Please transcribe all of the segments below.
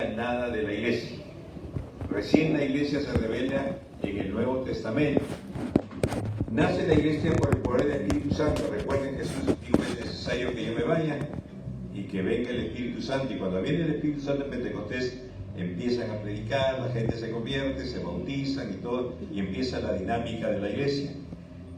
Nada de la iglesia. Recién la iglesia se revela en el Nuevo Testamento. Nace la iglesia por el poder del Espíritu Santo. Recuerden que Jesús dijo: es necesario que yo me vaya y que venga el Espíritu Santo. Y cuando viene el Espíritu Santo en Pentecostés, empiezan a predicar, la gente se convierte, se bautizan y todo, y empieza la dinámica de la iglesia.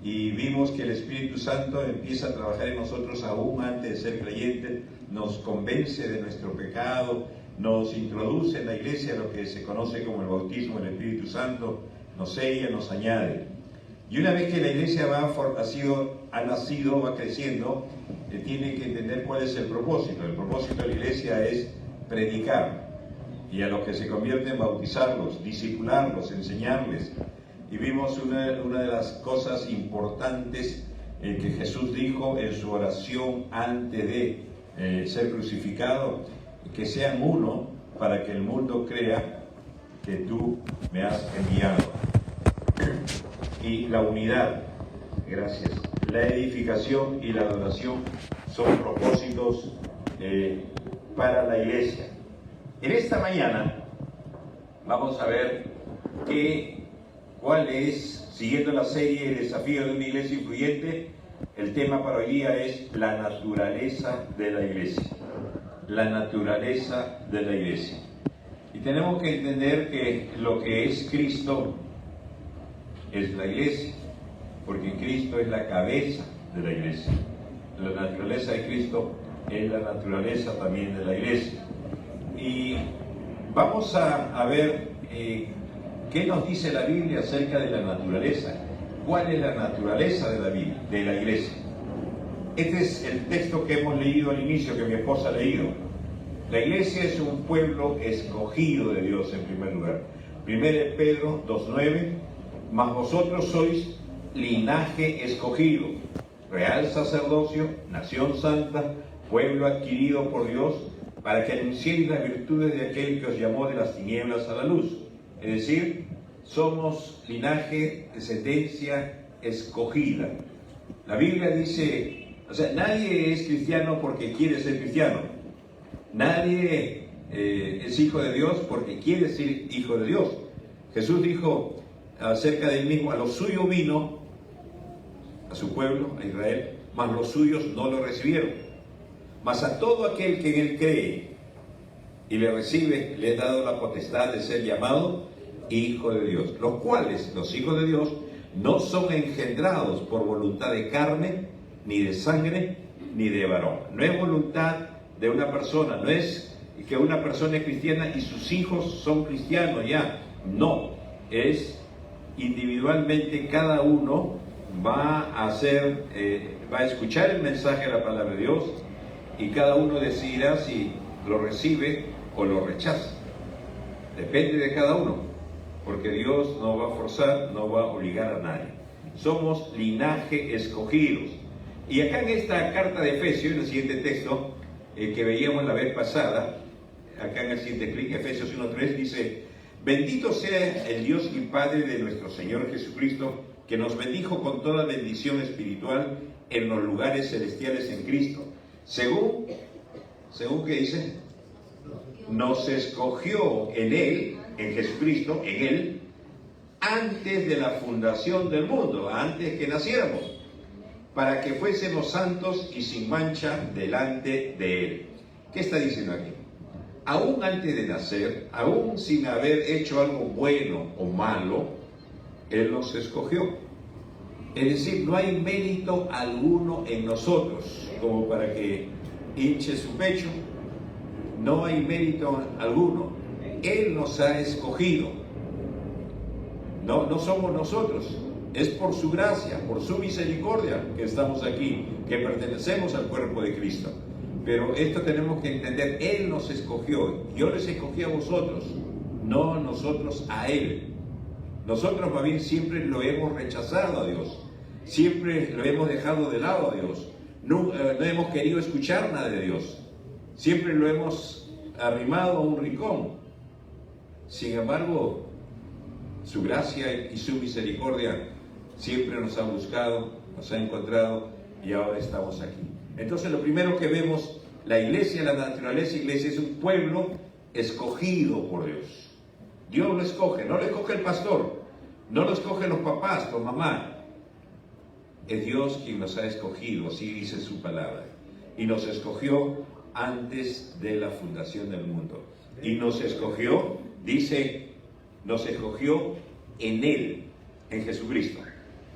Y vimos que el Espíritu Santo empieza a trabajar en nosotros aún antes de ser creyentes, nos convence de nuestro pecado, nos introduce en la iglesia lo que se conoce como el bautismo del Espíritu Santo, nos sella, nos añade. Y una vez que la iglesia ha nacido, va creciendo, tiene que entender cuál es el propósito. El propósito de la iglesia es predicar, y a los que se convierten, bautizarlos, discipularlos, enseñarles. Y vimos una de las cosas importantes que Jesús dijo en su oración antes de ser crucificado: que sean uno para que el mundo crea que tú me has enviado. Y la unidad, gracias, la edificación y la adoración son propósitos para la iglesia. En esta mañana vamos a ver cuál es, siguiendo la serie El desafío de una iglesia influyente, el tema para hoy día es la naturaleza de la iglesia. La naturaleza de la iglesia. Y tenemos que entender que lo que es Cristo es la iglesia, porque Cristo es la cabeza de la iglesia. La naturaleza de Cristo es la naturaleza también de la iglesia. Y vamos a ver qué nos dice la Biblia acerca de la naturaleza. ¿Cuál es la naturaleza de la iglesia? Este es el texto que hemos leído al inicio, que mi esposa ha leído. La iglesia es un pueblo escogido de Dios en primer lugar. 1 Pedro 2:9, mas vosotros sois linaje escogido, real sacerdocio, nación santa, pueblo adquirido por Dios, para que anunciéis las virtudes de aquel que os llamó de las tinieblas a la luz. Es decir, somos linaje, descendencia escogida. La Biblia dice, nadie es cristiano porque quiere ser cristiano. Nadie es hijo de Dios porque quiere ser hijo de Dios. Jesús dijo acerca de él mismo: a los suyos vino, a su pueblo, a Israel, mas los suyos no lo recibieron. Mas a todo aquel que en él cree y le recibe, le he dado la potestad de ser llamado hijo de Dios. Los cuales, los hijos de Dios, no son engendrados por voluntad de carne, ni de sangre, ni de varón. No es voluntad de una persona, no es que una persona es cristiana y sus hijos son cristianos ya. No, es individualmente cada uno va a escuchar el mensaje de la palabra de Dios, y cada uno decidirá si lo recibe o lo rechaza. Depende de cada uno, porque Dios no va a forzar, no va a obligar a nadie. Somos linaje escogidos. Y acá en esta carta de Efesios, en el siguiente texto que veíamos la vez pasada, acá en el siguiente clic, Efesios 1:3, dice: bendito sea el Dios y Padre de nuestro Señor Jesucristo, que nos bendijo con toda bendición espiritual en los lugares celestiales en Cristo. Según ¿qué dice? Nos escogió en Él, en Jesucristo, en Él, antes de la fundación del mundo, antes que naciéramos, para que fuésemos santos y sin mancha delante de Él. ¿Qué está diciendo aquí? Aún antes de nacer, aún sin haber hecho algo bueno o malo, Él nos escogió. Es decir, no hay mérito alguno en nosotros como para que hinche su pecho. No hay mérito alguno. Él nos ha escogido. No somos nosotros. Es por su gracia, por su misericordia que estamos aquí, que pertenecemos al cuerpo de Cristo. Pero esto tenemos que entender: Él nos escogió. Yo les escogí a vosotros, no nosotros a Él. Nosotros más bien siempre lo hemos rechazado a Dios, siempre lo hemos dejado de lado a Dios, no hemos querido escuchar nada de Dios, siempre lo hemos arrimado a un rincón. Sin embargo, su gracia y su misericordia siempre nos ha buscado, nos ha encontrado, y ahora estamos aquí. Entonces, lo primero que vemos, la iglesia, la naturaleza iglesia, es un pueblo escogido por Dios. Dios lo escoge, no lo escoge el pastor, no lo escogen los papás, tu mamá. Es Dios quien nos ha escogido, así dice su palabra. Y nos escogió antes de la fundación del mundo. Y nos escogió, dice, nos escogió en Él, en Jesucristo.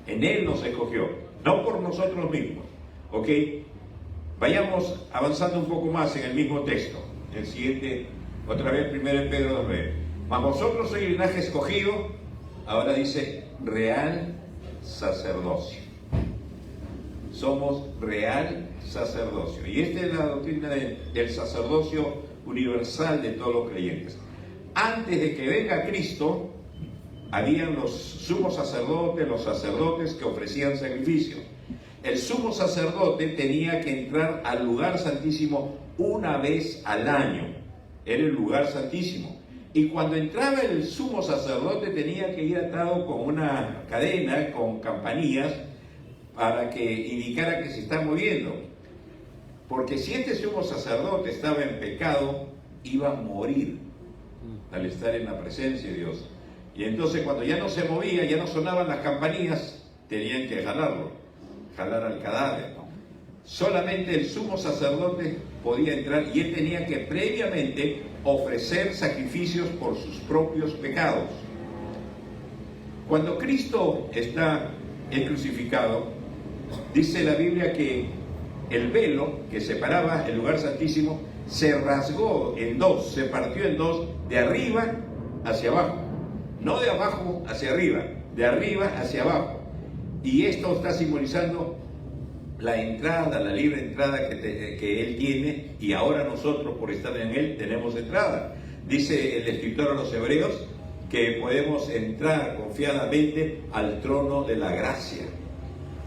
En Él nos escogió, no por nosotros mismos. ¿Ok? Vayamos avanzando un poco más en el mismo texto. El siguiente, otra vez, 1 Pedro 2:9. Mas vosotros sois linaje escogido, ahora dice, real sacerdocio. Somos real sacerdocio. Y esta es la doctrina del sacerdocio universal de todos los creyentes. Antes de que venga Cristo, habían los sumos sacerdotes, los sacerdotes que ofrecían sacrificios. El sumo sacerdote tenía que entrar al lugar santísimo una vez al año. Era el lugar santísimo. Y cuando entraba el sumo sacerdote tenía que ir atado con una cadena, con campanillas, para que indicara que se está moviendo. Porque si este sumo sacerdote estaba en pecado, iba a morir al estar en la presencia de Dios. Y entonces cuando ya no se movía, ya no sonaban las campanillas, tenían que jalar al cadáver, ¿no? Solamente el sumo sacerdote podía entrar y él tenía que previamente ofrecer sacrificios por sus propios pecados. Cuando Cristo es crucificado, dice la Biblia que el velo que separaba el lugar santísimo se rasgó en dos, se partió en dos, de arriba hacia abajo. No de abajo hacia arriba, de arriba hacia abajo. Y esto está simbolizando la entrada, la libre entrada que Él tiene, y ahora nosotros por estar en Él tenemos entrada. Dice el escritor a los Hebreos que podemos entrar confiadamente al trono de la gracia.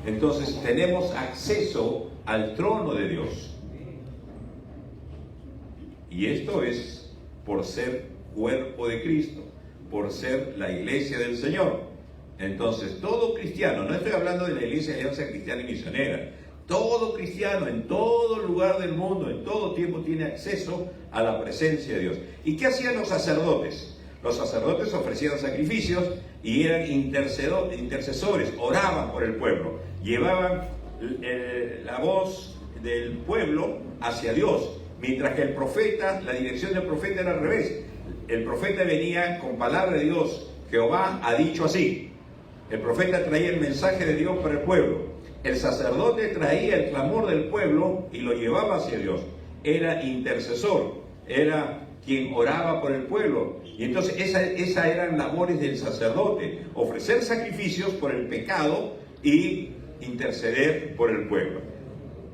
Entonces tenemos acceso al trono de Dios. Y esto es por ser cuerpo de Cristo, por ser la iglesia del Señor. Entonces, todo cristiano, no estoy hablando de la iglesia de Alianza Cristiana y Misionera, todo cristiano en todo lugar del mundo, en todo tiempo, tiene acceso a la presencia de Dios. ¿Y qué hacían los sacerdotes? Los sacerdotes ofrecían sacrificios y eran intercesores, oraban por el pueblo, llevaban la voz del pueblo hacia Dios, mientras que el profeta, la dirección del profeta era al revés. El profeta venía con palabra de Dios. Jehová ha dicho así. El profeta traía el mensaje de Dios para el pueblo. El sacerdote traía el clamor del pueblo y lo llevaba hacia Dios. Era intercesor, era quien oraba por el pueblo. Y entonces esas eran labores del sacerdote: ofrecer sacrificios por el pecado y interceder por el pueblo.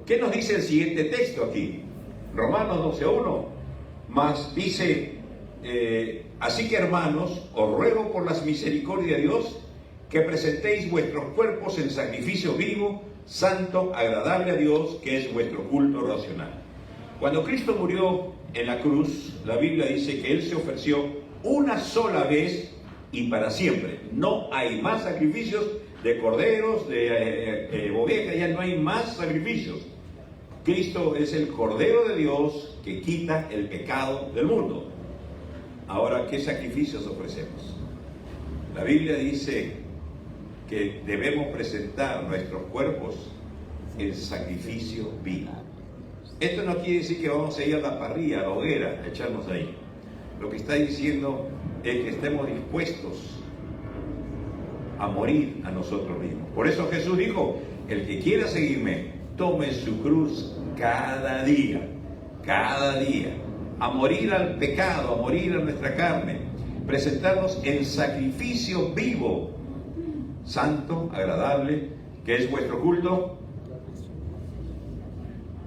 ¿Qué nos dice el siguiente texto aquí? Romanos 12:1. Mas dice, así que hermanos, os ruego por las misericordias de Dios que presentéis vuestros cuerpos en sacrificio vivo, santo, agradable a Dios, que es vuestro culto racional. Cuando Cristo murió en la cruz, la Biblia dice que Él se ofreció una sola vez y para siempre. No hay más sacrificios de corderos, de ovejas, ya no hay más sacrificios. Cristo es el Cordero de Dios que quita el pecado del mundo. Ahora, ¿qué sacrificios ofrecemos? La Biblia dice que debemos presentar nuestros cuerpos en sacrificio vivo. Esto no quiere decir que vamos a ir a la parrilla, a la hoguera, a echarnos ahí. Lo que está diciendo es que estemos dispuestos a morir a nosotros mismos. Por eso Jesús dijo, el que quiera seguirme, tome su cruz cada día, a morir al pecado, a morir a nuestra carne, presentarnos en sacrificio vivo, santo, agradable, que es vuestro culto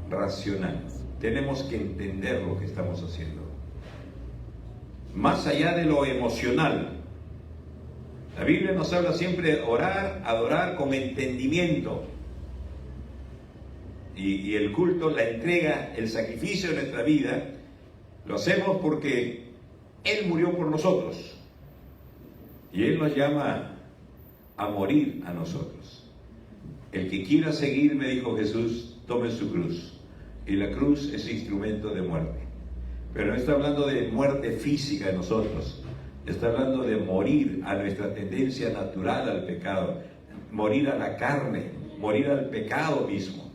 racional. Tenemos que entender lo que estamos haciendo, más allá de lo emocional. La Biblia nos habla siempre de orar, adorar con entendimiento. Y el culto, la entrega, el sacrificio de nuestra vida, lo hacemos porque Él murió por nosotros. Y Él nos llama a morir a nosotros. El que quiera seguirme, dijo Jesús, tome su cruz. Y la cruz es instrumento de muerte. Pero no está hablando de muerte física de nosotros. Está hablando de morir a nuestra tendencia natural al pecado, morir a la carne, morir al pecado mismo.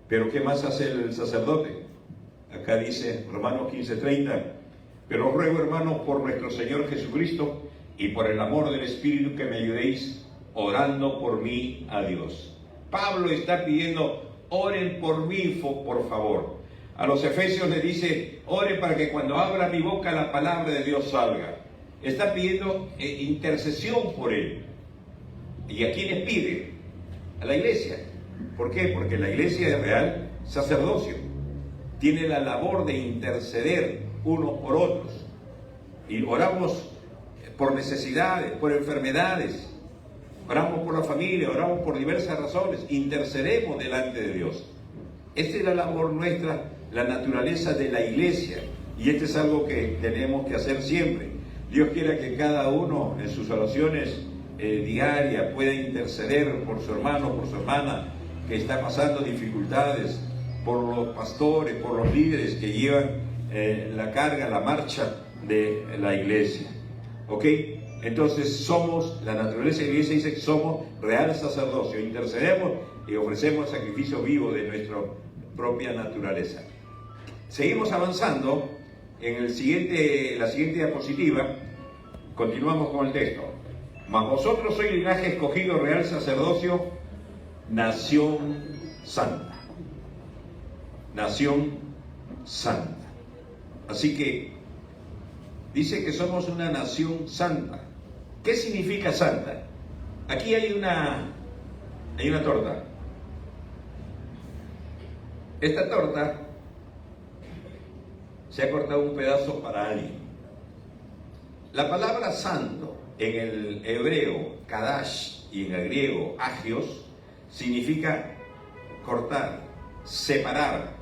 Pero ¿qué más hace el sacerdote? Acá dice Romanos 15:30, pero ruego, hermanos, por nuestro Señor Jesucristo y por el amor del Espíritu, que me ayudéis orando por mí a Dios. Pablo está pidiendo, oren por mí, por favor. A los efesios les dice, oren para que cuando abra mi boca la palabra de Dios salga. Está pidiendo intercesión por él. ¿Y a quiénes pide? A la iglesia. ¿Por qué? Porque la iglesia es real sacerdocio. Tiene la labor de interceder unos por otros. Y oramos por necesidades, por enfermedades. Oramos por la familia, oramos por diversas razones. Intercedemos delante de Dios. Esta es la labor nuestra, la naturaleza de la iglesia. Y esto es algo que tenemos que hacer siempre. Dios quiera que cada uno en sus oraciones diarias pueda interceder por su hermano, por su hermana que está pasando dificultades, por los pastores, por los líderes que llevan la carga, la marcha de la iglesia. ¿Ok? Entonces somos, la naturaleza de la iglesia dice que somos real sacerdocio, intercedemos y ofrecemos sacrificio vivo de nuestra propia naturaleza. Seguimos avanzando en la siguiente diapositiva, continuamos con el texto. Mas vosotros sois linaje escogido, real sacerdocio, nación santa. Nación santa. Así que dice que somos una nación santa. ¿Qué significa santa? Aquí hay una torta. Esta torta se ha cortado un pedazo para alguien. La palabra santo en el hebreo, kadash, y en el griego, agios, significa cortar, separar.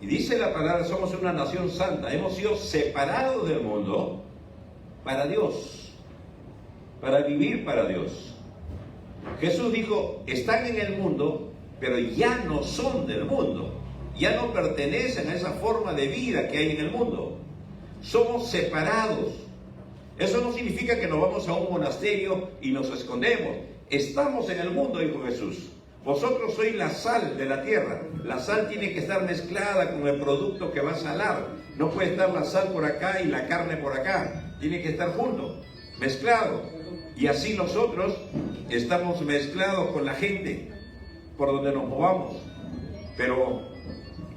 Y dice la palabra, somos una nación santa. Hemos sido separados del mundo para Dios, para vivir para Dios. Jesús dijo, están en el mundo, pero ya no son del mundo. Ya no pertenecen a esa forma de vida que hay en el mundo. Somos separados. Eso no significa que nos vamos a un monasterio y nos escondemos. Estamos en el mundo, dijo Jesús. Vosotros sois la sal de la tierra. La sal tiene que estar mezclada con el producto que va a salar. No puede estar la sal por acá y la carne por acá. Tiene que estar junto, mezclado. Y así nosotros estamos mezclados con la gente por donde nos movamos. Pero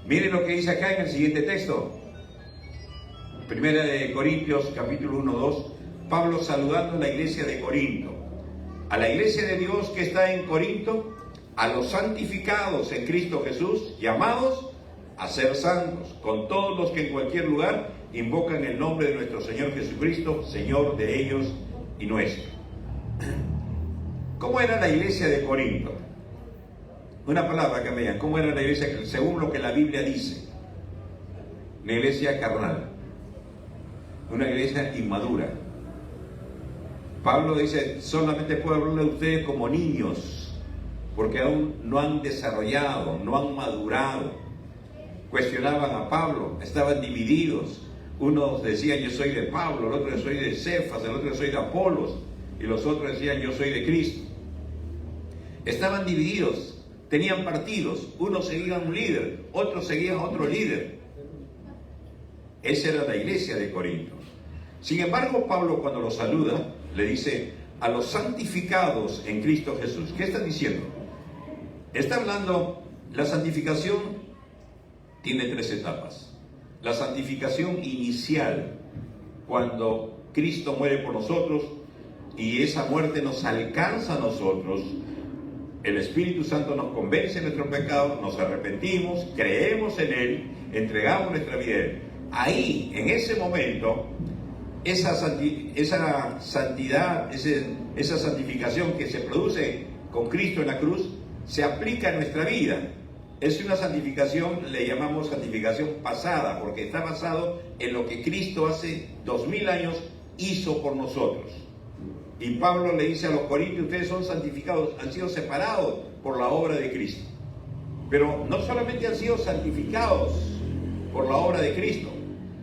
miren lo que dice acá en el siguiente texto. Primera de Corintios, capítulo 1-2. Pablo saludando a la iglesia de Corinto. A la iglesia de Dios que está en Corinto, a los santificados en Cristo Jesús, llamados a ser santos, con todos los que en cualquier lugar invocan el nombre de nuestro Señor Jesucristo, Señor de ellos y nuestro. ¿Cómo era la iglesia de Corinto? Una palabra que me digan, ¿cómo era la iglesia según lo que la Biblia dice? Una iglesia carnal, una iglesia inmadura. Pablo dice, solamente puedo hablarle a ustedes como niños, porque aún no han desarrollado, no han madurado. Cuestionaban a Pablo, estaban divididos. Unos decían, yo soy de Pablo, el otro, yo soy de Cefas, el otro, yo soy de Apolos, y los otros decían, yo soy de Cristo. Estaban divididos, tenían partidos, unos seguían un líder, otros seguían a otro líder. Esa era la iglesia de Corinto. Sin embargo, Pablo cuando los saluda, le dice, a los santificados en Cristo Jesús. ¿Qué está diciendo? Está hablando, la santificación tiene 3 etapas. La santificación inicial, cuando Cristo muere por nosotros y esa muerte nos alcanza a nosotros, el Espíritu Santo nos convence de nuestro pecado, nos arrepentimos, creemos en Él, entregamos nuestra vida a Él. Ahí, en ese momento, esa santidad, esa santificación que se produce con Cristo en la cruz, se aplica en nuestra vida. Es una santificación, le llamamos santificación pasada, porque está basado en lo que Cristo hace 2000 años hizo por nosotros. Y Pablo le dice a los corintios, ustedes son santificados, han sido separados por la obra de Cristo. Pero no solamente han sido santificados por la obra de Cristo,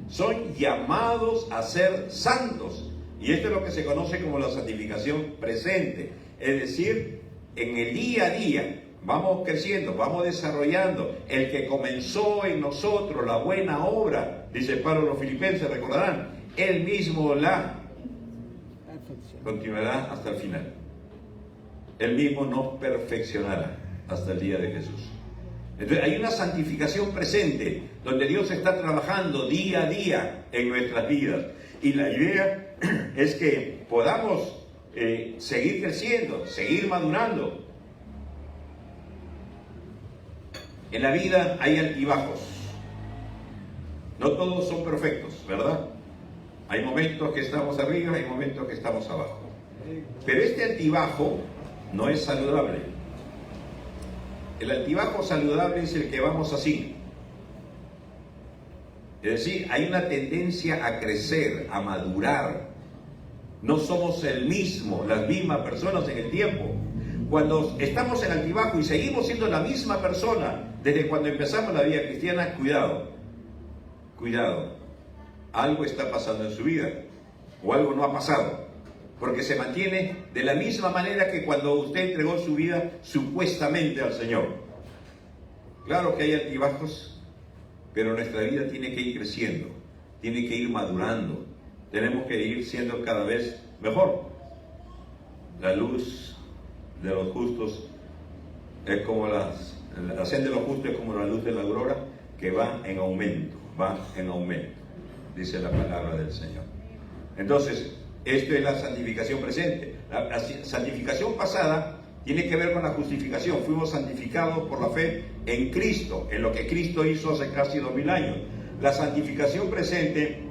son llamados a ser santos. Y esto es lo que se conoce como la santificación presente. Es decir, en el día a día vamos creciendo, vamos desarrollando. El que comenzó en nosotros la buena obra, dice Pablo a los Filipenses, recordarán, él mismo la continuará hasta el final. Él mismo nos perfeccionará hasta el día de Jesús. Entonces hay una santificación presente, donde Dios está trabajando día a día en nuestras vidas. Y la idea es que podamos seguir creciendo, seguir madurando. En la vida hay altibajos. No todos son perfectos, ¿verdad? Hay momentos que estamos arriba, hay momentos que estamos abajo. Pero este altibajo no es saludable. El altibajo saludable es el que vamos así. Es decir, hay una tendencia a crecer, a madurar. No somos las mismas personas en el tiempo. Cuando estamos en altibajo y seguimos siendo la misma persona desde cuando empezamos la vida cristiana, cuidado. Algo está pasando en su vida, o algo no ha pasado, porque se mantiene de la misma manera que cuando usted entregó su vida supuestamente al Señor. Claro que hay altibajos, pero nuestra vida tiene que ir creciendo, tiene que ir madurando, tenemos que ir siendo cada vez mejor. La luz de los justos es como la senda de los justos es como la luz de la aurora, que va en aumento, dice la palabra del Señor. Entonces, esto es la santificación presente. La santificación pasada tiene que ver con la justificación. Fuimos santificados por la fe en Cristo, en lo que Cristo hizo hace casi 2000 años. La santificación presente,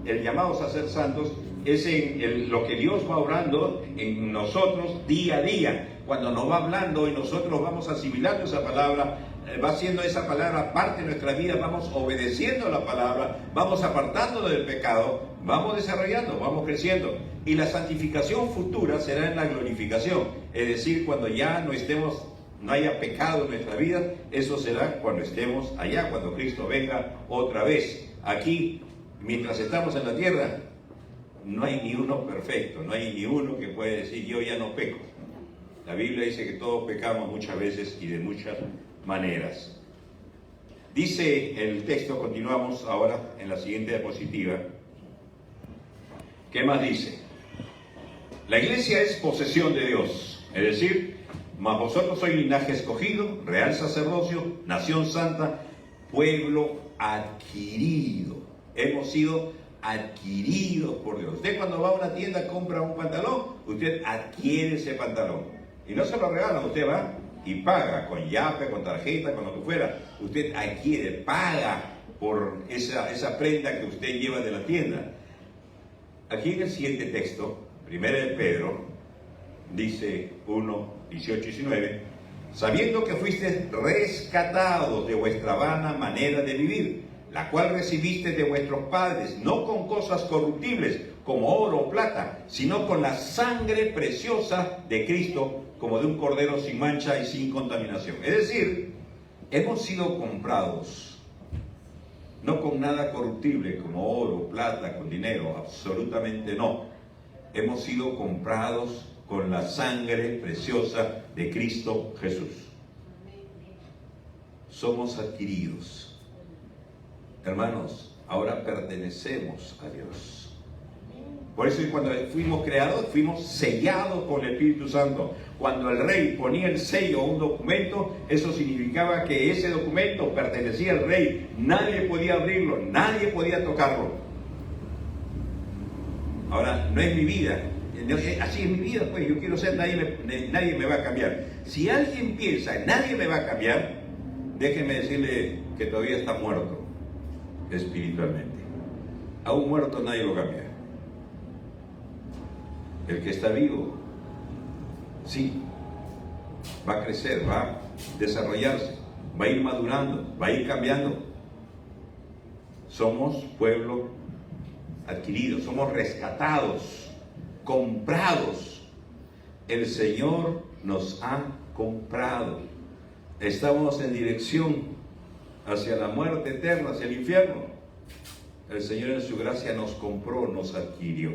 el llamados a ser santos, es en lo que Dios va obrando en nosotros día a día. Cuando nos va hablando y nosotros vamos asimilando esa palabra, va haciendo esa palabra parte de nuestra vida, vamos obedeciendo la palabra, vamos apartándonos del pecado, vamos desarrollando, vamos creciendo. Y la santificación futura será en la glorificación, es decir, cuando ya no haya pecado en nuestra vida, eso será cuando estemos allá, cuando Cristo venga otra vez. Aquí, mientras estamos en la tierra, no hay ni uno perfecto, no hay ni uno que puede decir yo ya no peco. La Biblia dice que todos pecamos muchas veces y de muchas maneras. Dice el texto, continuamos ahora en la siguiente diapositiva. ¿Qué más dice? La iglesia es posesión de Dios, es decir, mas vosotros sois linaje escogido, real sacerdocio, nación santa, pueblo adquirido. Hemos sido adquiridos por Dios. Usted cuando va a una tienda compra un pantalón, usted adquiere ese pantalón. Y no se lo regalan, usted va y paga con yape, con tarjeta, con lo que fuera. Usted adquiere, paga por esa prenda que usted lleva de la tienda. Aquí en el siguiente texto, 1 de Pedro, dice 1, 18 y 19, sabiendo que fuisteis rescatados de vuestra vana manera de vivir, la cual recibiste de vuestros padres, no con cosas corruptibles, como oro o plata, sino con la sangre preciosa de Cristo, como de un cordero sin mancha y sin contaminación. Es decir, hemos sido comprados, no con nada corruptible, como oro, plata, con dinero, absolutamente no. Hemos sido comprados con la sangre preciosa de Cristo Jesús. Somos adquiridos. Hermanos, ahora pertenecemos a Dios. Por eso cuando fuimos creados, fuimos sellados por el Espíritu Santo. Cuando el rey ponía el sello a un documento, eso significaba que ese documento pertenecía al rey. Nadie podía abrirlo, nadie podía tocarlo. Ahora, no es mi vida. Así es mi vida, pues yo quiero ser, nadie me va a cambiar. Si alguien piensa, nadie me va a cambiar, déjeme decirle que todavía está muerto espiritualmente. A un muerto nadie lo cambia. El que está vivo, sí, va a crecer, va a desarrollarse, va a ir madurando, va a ir cambiando. Somos pueblo adquirido, somos rescatados, comprados. El Señor nos ha comprado. estamos en dirección hacia la muerte eterna, hacia el infierno. El Señor en su gracia nos compró, nos adquirió.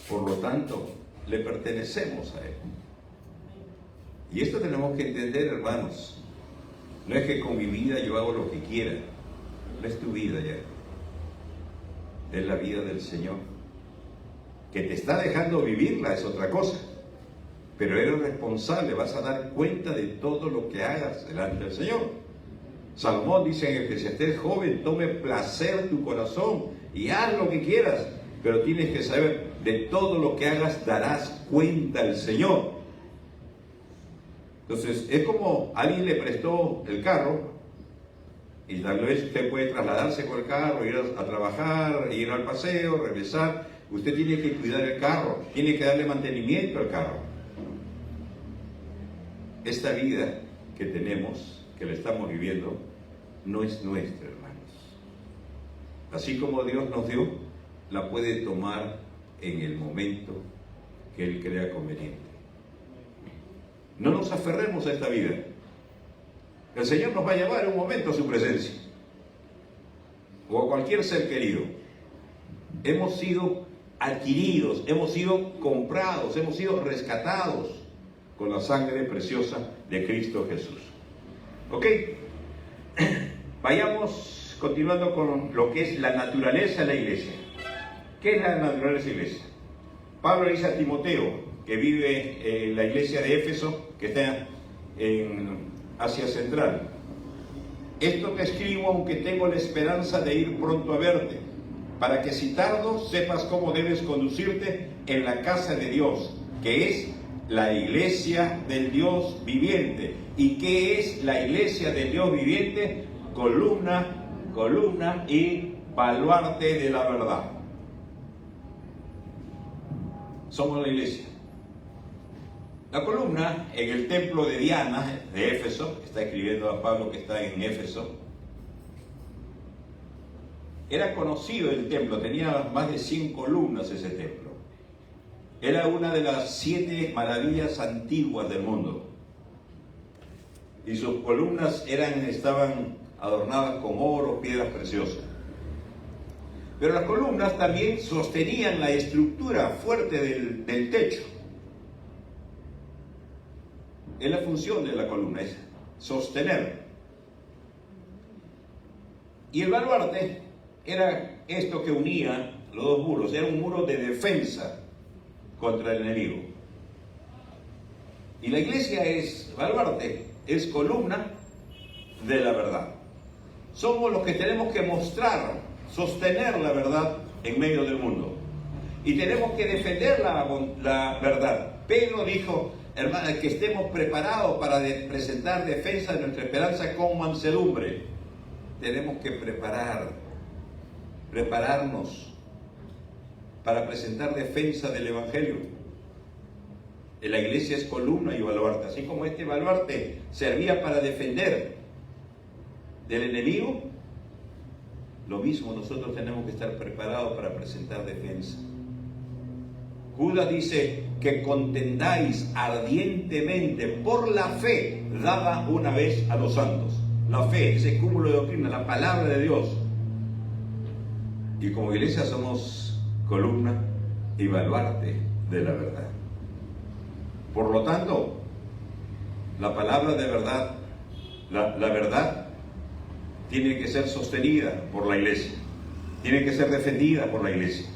Por lo tanto, le pertenecemos a Él. Y esto tenemos que entender, hermanos. No es que con mi vida yo hago lo que quiera. No es tu vida ya. Es la vida del Señor. Que te está dejando vivirla es otra cosa. Pero eres responsable, vas a dar cuenta de todo lo que hagas delante del Señor. Salomón dice en Eclesiastés: joven, tome placer tu corazón y haz lo que quieras, pero tienes que saber, de todo lo que hagas darás cuenta al Señor. Entonces, es como alguien le prestó el carro, y tal vez usted puede trasladarse con el carro, ir a trabajar, ir al paseo, regresar. Usted tiene que cuidar el carro, tiene que darle mantenimiento al carro. Esta vida que tenemos, que la estamos viviendo, no es nuestra, hermanos. Así como Dios nos dio, la puede tomar en el momento que Él crea conveniente. No nos aferremos a esta vida. El Señor nos va a llevar en un momento a su presencia, o a cualquier ser querido. Hemos sido adquiridos, hemos sido comprados, hemos sido rescatados con la sangre preciosa de Cristo Jesús. ¿Ok? Vayamos continuando con lo que es la naturaleza de la iglesia. ¿Qué es la naturaleza de la iglesia? Pablo dice a Timoteo, que vive en la iglesia de Éfeso, que está en Asia Central: esto te escribo aunque tengo la esperanza de ir pronto a verte, para que si tardo sepas cómo debes conducirte en la casa de Dios, que es la iglesia del Dios viviente. ¿Y qué es la iglesia del Dios viviente? Columna y baluarte de la verdad. Somos la iglesia. La columna en el templo de Diana de Éfeso, está escribiendo a Pablo que está en Éfeso, era conocido el templo, tenía más de 100 columnas ese templo. Era una de las 7 maravillas antiguas del mundo. Y sus columnas estaban adornadas con oro, piedras preciosas. Pero las columnas también sostenían la estructura fuerte del techo. Es la función de la columna, es sostener. Y el baluarte era esto que unía los dos muros, era un muro de defensa contra el enemigo. Y la iglesia es baluarte, es columna de la verdad. Somos los que tenemos que mostrar, sostener la verdad en medio del mundo. Y tenemos que defender la verdad. Pedro dijo, hermanos, que estemos preparados para presentar defensa de nuestra esperanza con mansedumbre. Tenemos que prepararnos para presentar defensa del Evangelio. La iglesia es columna y baluarte. Así como este baluarte servía para defender del enemigo, lo mismo nosotros tenemos que estar preparados para presentar defensa. Judas dice que contendáis ardientemente por la fe dada una vez a los santos. La fe, ese cúmulo de doctrina, la palabra de Dios. Y como iglesia somos columna y baluarte de la verdad. Por lo tanto, la palabra de verdad, la verdad, tiene que ser sostenida por la iglesia, tiene que ser defendida por la iglesia.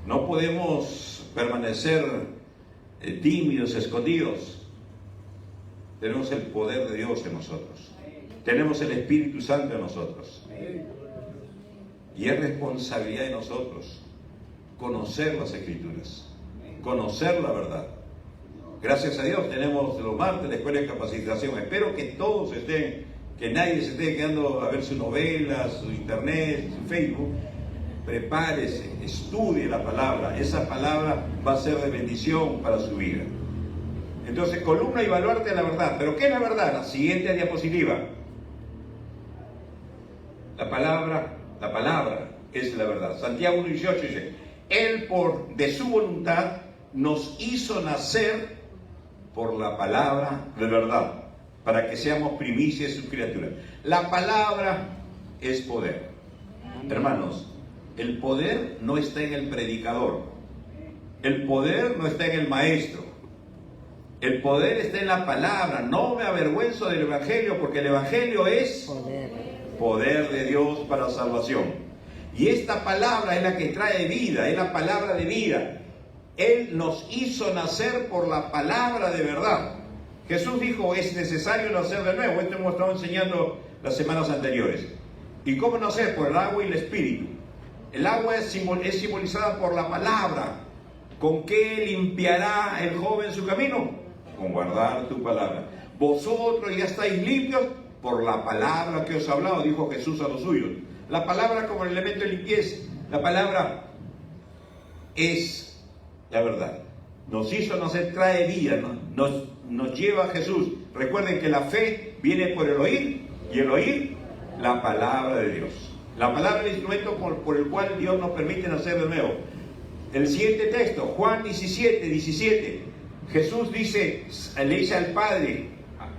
No podemos permanecer tímidos, escondidos. Tenemos el poder de Dios en nosotros, tenemos el Espíritu Santo en nosotros, y es responsabilidad de nosotros conocer las Escrituras, conocer la verdad. Gracias a Dios tenemos los martes la escuela de capacitación. Espero que todos que nadie se esté quedando a ver su novela, su internet, su Facebook. Prepárese, estudie la palabra. Esa palabra va a ser de bendición para su vida. Entonces, columna y baluarte de la verdad. ¿Pero qué es la verdad? La siguiente diapositiva. La palabra es la verdad. Santiago 1:18 dice: Él de su voluntad nos hizo nacer por la palabra de verdad, para que seamos primicias de sus criaturas. La palabra es poder. Hermanos, el poder no está en el predicador. El poder no está en el maestro. El poder está en la palabra. No me avergüenzo del Evangelio, porque el Evangelio es poder de Dios para salvación. Y esta palabra es la que trae vida, es la palabra de vida. Él nos hizo nacer por la palabra de verdad. Jesús dijo, es necesario nacer de nuevo. Esto hemos estado enseñando las semanas anteriores. ¿Y cómo nacer? Por el agua y el espíritu. El agua es simbolizada por la palabra. ¿Con qué limpiará el joven su camino? Con guardar tu palabra. Vosotros ya estáis limpios por la palabra que os he hablado, dijo Jesús a los suyos. La palabra como el elemento de limpieza. La palabra es la verdad. Nos hizo nacer, trae vida, ¿no? Nos lleva a Jesús. Recuerden que la fe viene por el oír, y el oír la palabra de Dios. La palabra es el instrumento por el cual Dios nos permite nacer de nuevo. El siguiente texto, Juan 17. Jesús dice, le dice al Padre,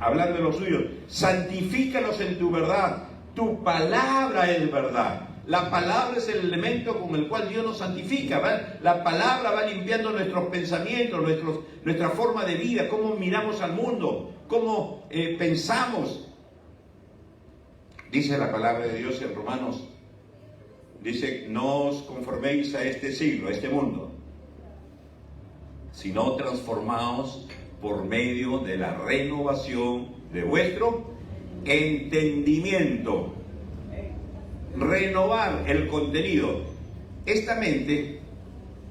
hablando de los suyos, santifícalos en tu verdad, tu palabra es verdad. La palabra es el elemento con el cual Dios nos santifica, ¿verdad? La palabra va limpiando nuestros pensamientos, nuestra forma de vida, cómo miramos al mundo, cómo pensamos. Dice la palabra de Dios en Romanos, dice, no os conforméis a este siglo, a este mundo, sino transformaos por medio de la renovación de vuestro entendimiento. Renovar el contenido. Esta mente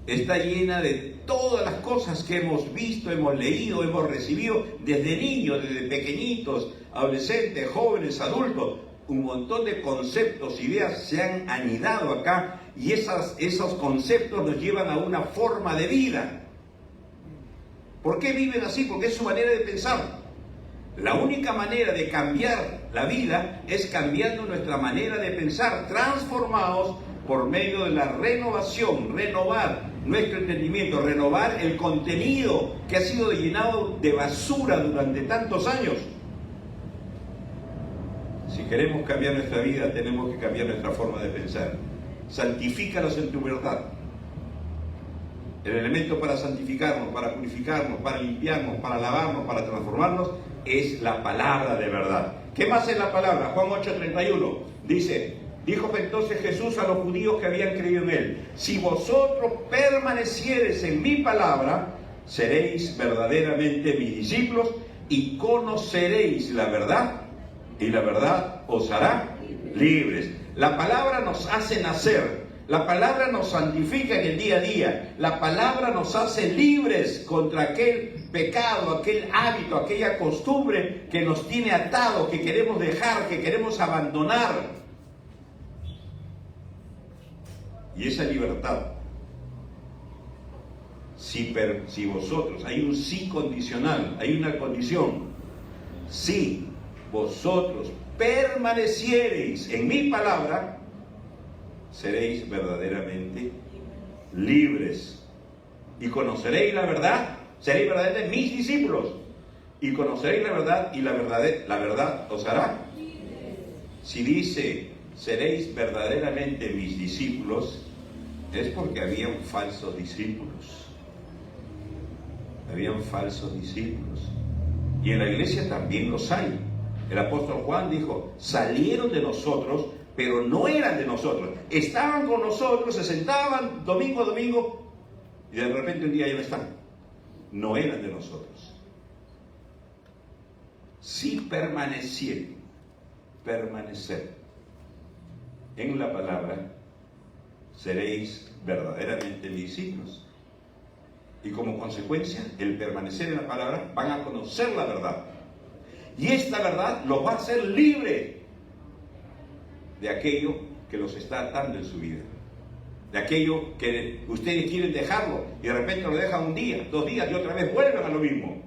está llena de todas las cosas que hemos visto, hemos leído, hemos recibido desde niños, desde pequeñitos, adolescentes, jóvenes, adultos. Un montón de conceptos, ideas se han anidado acá y esos conceptos nos llevan a una forma de vida. ¿Por qué viven así? Porque es su manera de pensar. La única manera de cambiar la vida es cambiando nuestra manera de pensar, transformados por medio de la renovación, renovar nuestro entendimiento, renovar el contenido que ha sido llenado de basura durante tantos años. Si queremos cambiar nuestra vida, tenemos que cambiar nuestra forma de pensar. Santifícalos en tu verdad. El elemento para santificarnos, para purificarnos, para limpiarnos, para lavarnos, para transformarnos, es la palabra de verdad. ¿Qué más es la palabra? Juan 8:31 dice, dijo entonces Jesús a los judíos que habían creído en él, si vosotros permaneciereis en mi palabra, seréis verdaderamente mis discípulos y conoceréis la verdad, y la verdad os hará libres. La palabra nos hace nacer. La palabra nos santifica en el día a día. La palabra nos hace libres contra aquel pecado, aquel hábito, aquella costumbre que nos tiene atados, que queremos dejar, que queremos abandonar. Y esa libertad, si vosotros, hay un sí condicional, hay una condición. Si vosotros permaneciereis en mi palabra, seréis verdaderamente libres y conoceréis la verdad, seréis verdaderamente mis discípulos y conoceréis la verdad y la verdad os hará. Si dice seréis verdaderamente mis discípulos, es porque habían falsos discípulos. Habían falsos discípulos. Y en la iglesia también los hay. El apóstol Juan dijo, salieron de nosotros, pero no eran de nosotros. Estaban con nosotros, se sentaban domingo a domingo, y de repente un día ya no están. No eran de nosotros. Si permanecer en la palabra, seréis verdaderamente mis discípulos. Y como consecuencia, el permanecer en la palabra, van a conocer la verdad. Y esta verdad los va a hacer libre de aquello que los está atando en su vida. De aquello que ustedes quieren dejarlo y de repente lo dejan un día, 2 días y otra vez vuelven a lo mismo.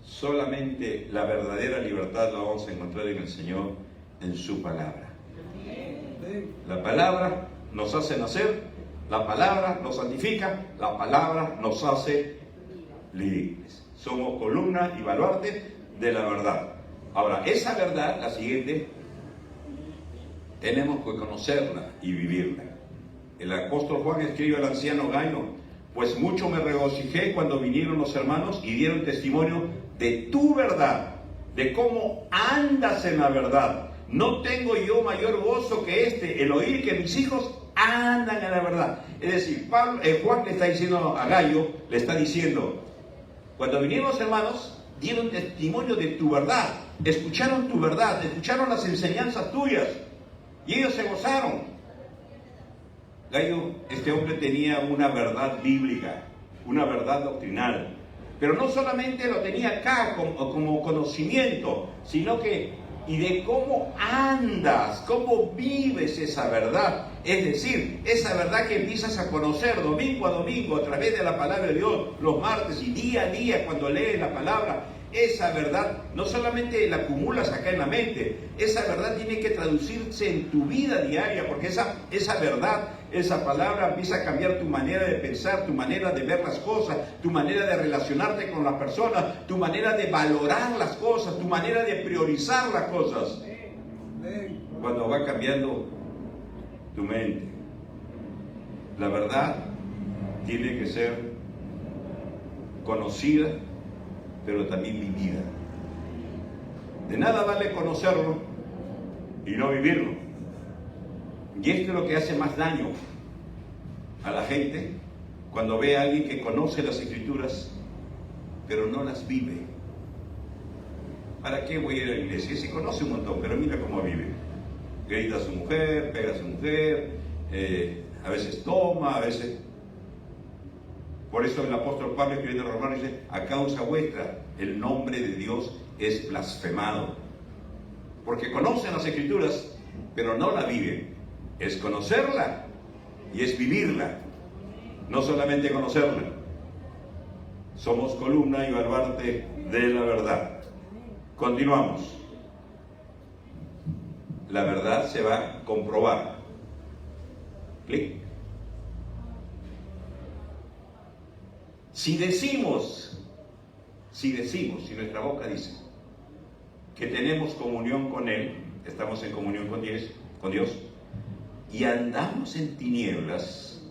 Solamente la verdadera libertad la vamos a encontrar en el Señor, en su palabra. La palabra nos hace nacer, la palabra nos santifica, la palabra nos hace libres. Somos columna y baluarte de la verdad. Ahora, esa verdad, la siguiente, tenemos que conocerla y vivirla. El apóstol Juan escribe al anciano Gallo: pues mucho me regocijé cuando vinieron los hermanos y dieron testimonio de tu verdad, de cómo andas en la verdad. No tengo yo mayor gozo que este, el oír que mis hijos andan en la verdad. Es decir, Juan le está diciendo a Gallo, le está diciendo: cuando vinieron los hermanos, dieron testimonio de tu verdad, escucharon tu verdad, escucharon las enseñanzas tuyas, y ellos se gozaron. Gallo, este hombre tenía una verdad bíblica, una verdad doctrinal, pero no solamente lo tenía acá como conocimiento, sino que y de cómo andas, cómo vives esa verdad. Es decir, esa verdad que empiezas a conocer domingo a domingo a través de la palabra de Dios, los martes y día a día cuando lees la palabra. Esa verdad no solamente la acumulas acá en la mente, esa verdad tiene que traducirse en tu vida diaria, porque esa verdad, esa palabra empieza a cambiar tu manera de pensar, tu manera de ver las cosas, tu manera de relacionarte con las personas, tu manera de valorar las cosas, tu manera de priorizar las cosas. Cuando va cambiando tu mente, la verdad tiene que ser conocida, pero también vivida. De nada vale conocerlo y no vivirlo. Y esto es lo que hace más daño a la gente cuando ve a alguien que conoce las Escrituras, pero no las vive. ¿Para qué voy a ir a la iglesia? Se conoce un montón, pero mira cómo vive. Grita a su mujer, pega a su mujer, a veces toma, a veces... Por eso el apóstol Pablo, escribiendo a Romanos, dice: a causa vuestra el nombre de Dios es blasfemado. Porque conocen las Escrituras, pero no la viven. Es conocerla y es vivirla, no solamente conocerla. Somos columna y baluarte de la verdad. Continuamos. La verdad se va a comprobar. Clic. Si nuestra boca dice que tenemos comunión con Él, estamos en comunión con Dios, y andamos en tinieblas,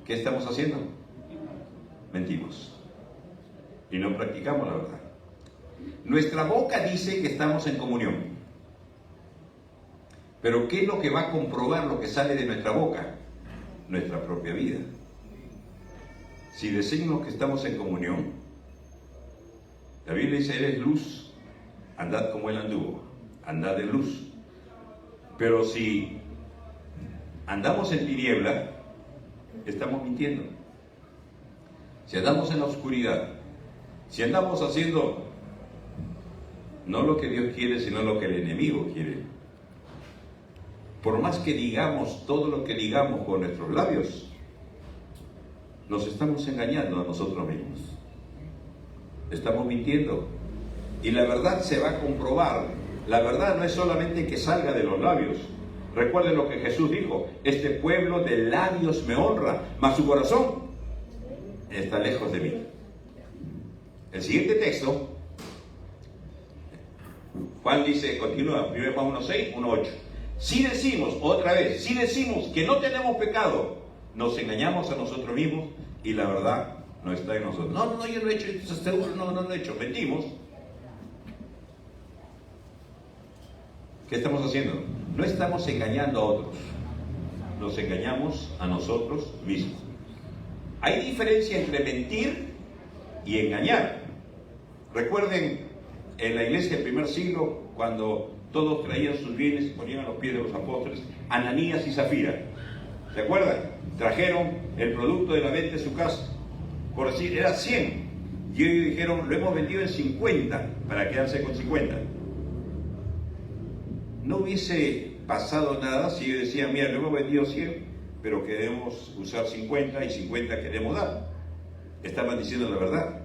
¿qué estamos haciendo? Mentimos. Y no practicamos la verdad. Nuestra boca dice que estamos en comunión. Pero ¿qué es lo que va a comprobar lo que sale de nuestra boca? Nuestra propia vida. Si decimos que estamos en comunión, la Biblia dice: Él es luz, andad como Él anduvo, andad en luz. Pero si andamos en tiniebla, estamos mintiendo. Si andamos en la oscuridad, si andamos haciendo no lo que Dios quiere, sino lo que el enemigo quiere, por más que digamos todo lo que digamos con nuestros labios, nos estamos engañando a nosotros mismos. Estamos mintiendo. Y la verdad se va a comprobar. La verdad no es solamente que salga de los labios. Recuerden lo que Jesús dijo: este pueblo de labios me honra, mas su corazón está lejos de mí. El siguiente texto, Juan dice, continúa, 1 Juan 1:6, 1:8. Si decimos, otra vez, si decimos que no tenemos pecado, nos engañamos a nosotros mismos y la verdad no está en nosotros. No, yo no he hecho, seguro, no lo he hecho, mentimos. ¿Qué estamos haciendo? No estamos engañando a otros, nos engañamos a nosotros mismos. Hay diferencia entre mentir y engañar. Recuerden en la iglesia del primer siglo, cuando todos traían sus bienes y ponían a los pies de los apóstoles, Ananías y Zafira, ¿se acuerdan? Trajeron el producto de la venta de su casa, por decir, era 100, y ellos dijeron: lo hemos vendido en 50, para quedarse con 50. No hubiese pasado nada si ellos decían: mira, lo hemos vendido 100, pero queremos usar 50 y 50 queremos dar. Estaban diciendo la verdad.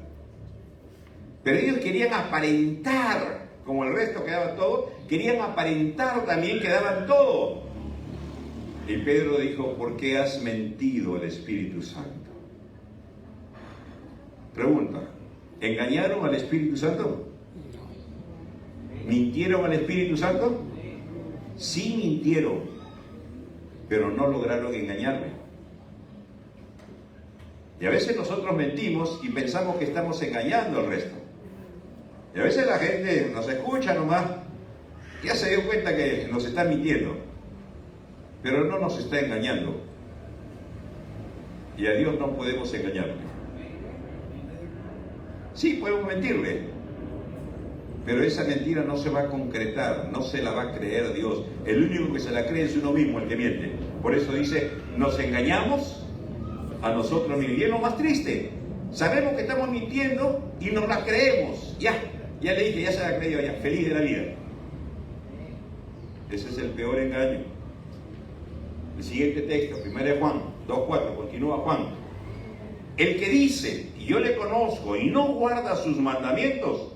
Pero ellos querían aparentar, como el resto que daba todo, querían aparentar también que daban todo. Y Pedro dijo: ¿por qué has mentido al Espíritu Santo? Pregunta: ¿engañaron al Espíritu Santo? ¿Mintieron al Espíritu Santo? Sí mintieron, pero no lograron engañarme. Y a veces nosotros mentimos y pensamos que estamos engañando al resto. Y a veces la gente nos escucha nomás, ya se dio cuenta que nos está mintiendo, pero no nos está engañando. Y a Dios no podemos engañarle. Sí, podemos mentirle, pero esa mentira no se va a concretar, no se la va a creer Dios. El único que se la cree es uno mismo, el que miente. Por eso dice, nos engañamos a nosotros mismos. Y es lo más triste. Sabemos que estamos mintiendo y nos la creemos. Ya le dije, ya se la creyó, ya, feliz de la vida. Ese es el peor engaño. El siguiente texto, 1 Juan 2:4, continúa Juan. El que dice, y yo le conozco, y no guarda sus mandamientos,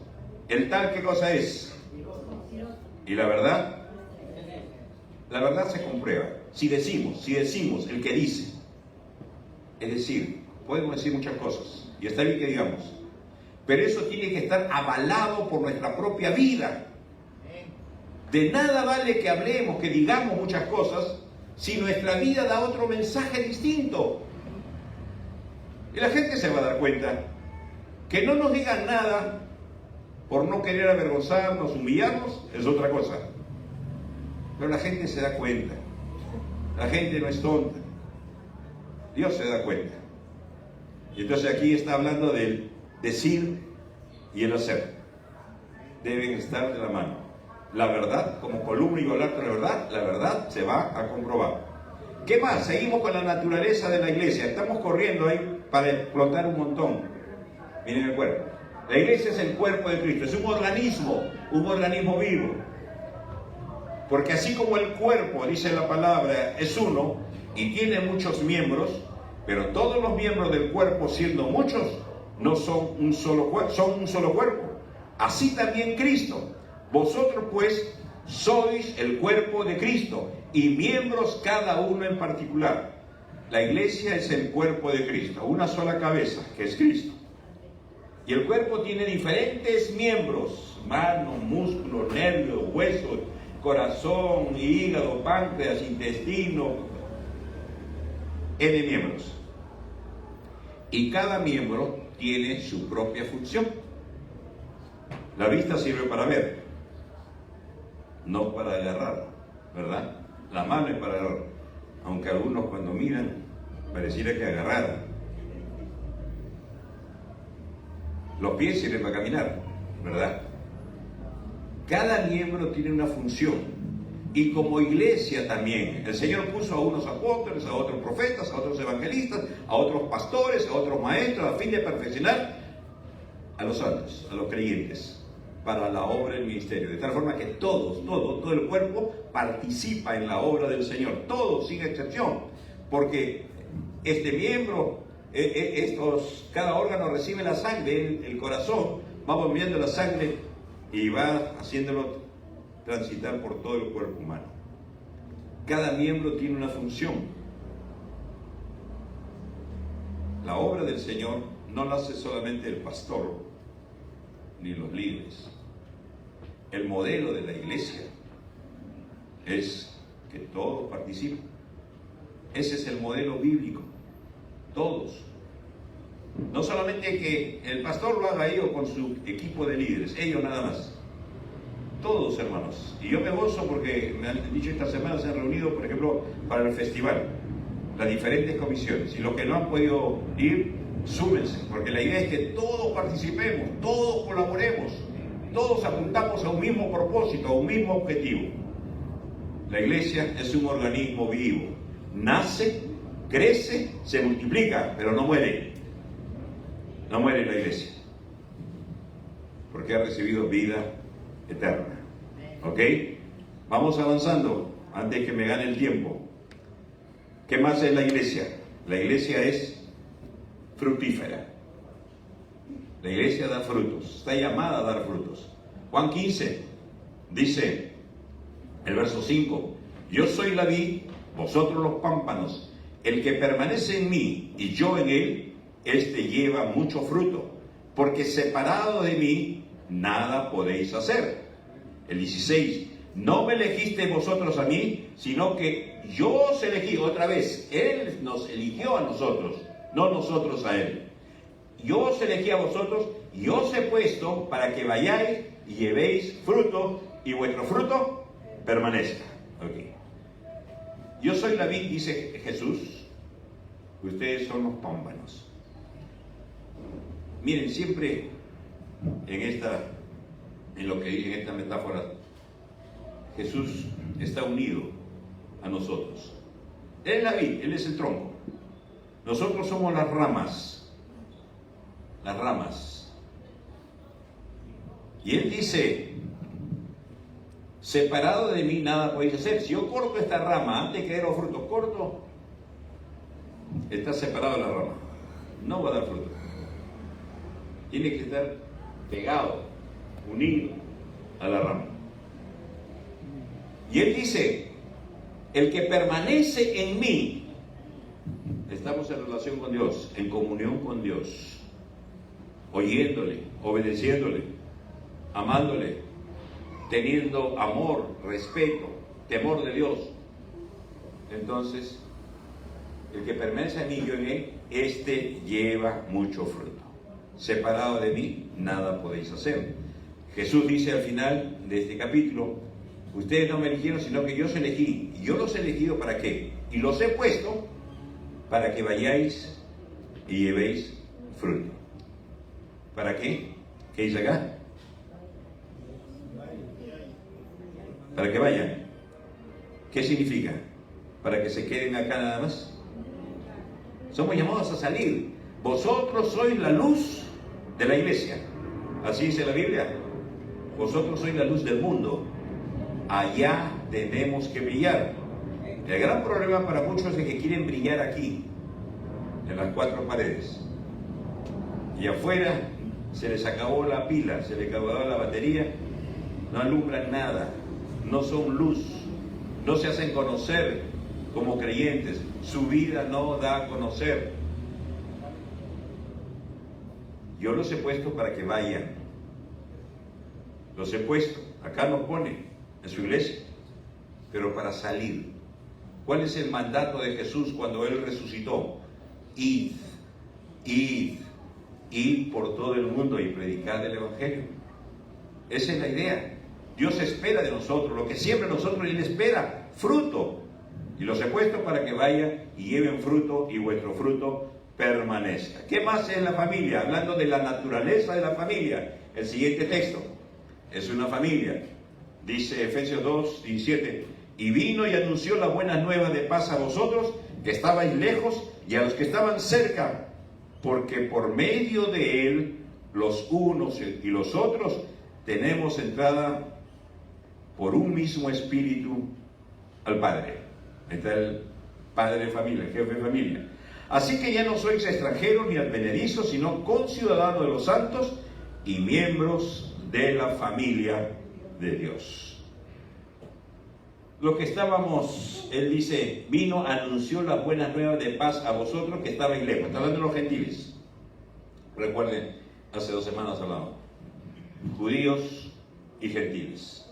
el tal, ¿qué cosa es? Y la verdad se comprueba. Si decimos, el que dice, es decir, podemos decir muchas cosas, y está bien que digamos, pero eso tiene que estar avalado por nuestra propia vida. De nada vale que hablemos, que digamos muchas cosas, si nuestra vida da otro mensaje distinto. Y la gente se va a dar cuenta que no nos digan nada por no querer avergonzarnos, humillarnos, es otra cosa. Pero la gente se da cuenta. La gente no es tonta. Dios se da cuenta. Y entonces aquí está hablando del decir y el hacer. Deben estar de la mano. La verdad, como columna y baluarte de la verdad se va a comprobar. ¿Qué más? Seguimos con la naturaleza de la iglesia. Estamos corriendo ahí para explotar un montón. Miren el cuerpo. La iglesia es el cuerpo de Cristo. Es un organismo vivo. Porque así como el cuerpo, dice la palabra, es uno y tiene muchos miembros, pero todos los miembros del cuerpo, siendo muchos, no son un solo cuerpo, son un solo cuerpo. Así también Cristo. Vosotros pues sois el cuerpo de Cristo y miembros cada uno en particular. La iglesia es el cuerpo de Cristo, una sola cabeza, que es Cristo. Y el cuerpo tiene diferentes miembros, manos, músculos, nervios, huesos, corazón, hígado, páncreas, intestino, N miembros. Y cada miembro tiene su propia función. La vista sirve para ver, no para agarrar, ¿verdad? La mano es para agarrar, aunque algunos cuando miran pareciera que agarraran. Los pies sirven para caminar, ¿verdad? Cada miembro tiene una función. Y como iglesia también, el Señor puso a unos apóstoles, a otros profetas, a otros evangelistas, a otros pastores, a otros maestros, a fin de perfeccionar a los santos, a los creyentes, para la obra del ministerio. De tal forma que todo el cuerpo participa en la obra del Señor. Todos, sin excepción. Porque este miembro, cada órgano recibe la sangre, el corazón va bombeando la sangre y va haciéndolo transitar por todo el cuerpo humano. Cada miembro tiene una función. La obra del Señor no la hace solamente el pastor ni los líderes. El modelo de la iglesia es que todos participen. Ese es el modelo bíblico. Todos. No solamente que el pastor lo haga ellos con su equipo de líderes, ellos nada más. Todos, hermanos. Y yo me gozo porque me han dicho esta semana, se han reunido, por ejemplo, para el festival, las diferentes comisiones. Y los que no han podido ir, súmense, porque la idea es que todos participemos, todos colaboremos, todos apuntamos a un mismo propósito, a un mismo objetivo. La iglesia es un organismo vivo. Nace, crece, se multiplica, pero no muere. No muere la iglesia. Porque ha recibido vida eterna. ¿Ok? Vamos avanzando antes que me gane el tiempo. ¿Qué más es la iglesia? La iglesia es fructífera. La iglesia da frutos. Está llamada a dar frutos. Juan 15 dice, el verso 5, yo soy la vid, vosotros los pámpanos. El que permanece en mí y yo en él, este lleva mucho fruto, porque separado de mí nada podéis hacer. El 16, no me elegisteis vosotros a mí, sino que yo os elegí. Otra vez, Él nos eligió a nosotros, no nosotros a Él. Yo os elegí a vosotros y os he puesto para que vayáis y llevéis fruto y vuestro fruto permanezca. Okay. Yo soy la vid, dice Jesús, ustedes son los pámpanos. Miren, siempre en esta metáfora, Jesús está unido a nosotros. Él es la vid, Él es el tronco. Nosotros somos las ramas. Las ramas. Y Él dice, separado de mí nada podéis hacer. Si yo corto esta rama antes de que dé los frutos, corto, está separado de la rama, no va a dar fruto. Tiene que estar pegado, unido a la rama. Y Él dice, el que permanece en mí, estamos en relación con Dios, en comunión con Dios, oyéndole, obedeciéndole, amándole, teniendo amor, respeto, temor de Dios. Entonces, el que permanece en mí, yo en él, este lleva mucho fruto. Separado de mí, nada podéis hacer. Jesús dice al final de este capítulo, ustedes no me eligieron, sino que yo os elegí. Y yo los he elegido ¿para qué? Y los he puesto para que vayáis y llevéis fruto. ¿Para qué? ¿Qué dice acá? Para que vayan. ¿Qué significa? ¿Para que se queden acá nada más? Somos llamados a salir. Vosotros sois la luz de la iglesia. Así dice la Biblia. Vosotros sois la luz del mundo. Allá tenemos que brillar. El gran problema para muchos es que quieren brillar aquí, en las cuatro paredes. Y afuera se les acabó la pila, se les acabó la batería, no alumbran nada, no son luz, no se hacen conocer como creyentes, su vida no da a conocer. Yo los he puesto para que vayan, los he puesto, acá nos pone, en su iglesia, pero para salir. ¿Cuál es el mandato de Jesús cuando Él resucitó? Id por todo el mundo y predicad el Evangelio. Esa es la idea. Dios espera de nosotros, lo que siempre nosotros Él espera, fruto. Y los he puesto para que vayan y lleven fruto y vuestro fruto permanezca. ¿Qué más es la familia? Hablando de la naturaleza de la familia. El siguiente texto es una familia. Dice Efesios 2, 17. Y vino y anunció la buena nueva de paz a vosotros, que estabais lejos, y a los que estaban cerca, porque por medio de él, los unos y los otros, tenemos entrada por un mismo espíritu al Padre. Está el padre de familia, el jefe de familia. Así que ya no sois extranjeros ni advenedizos, sino conciudadanos de los santos y miembros de la familia de Dios. Lo que estábamos, Él dice, vino, anunció las buenas nuevas de paz a vosotros que estabais lejos. Está hablando de los gentiles. Recuerden, hace 2 semanas hablamos. Judíos y gentiles.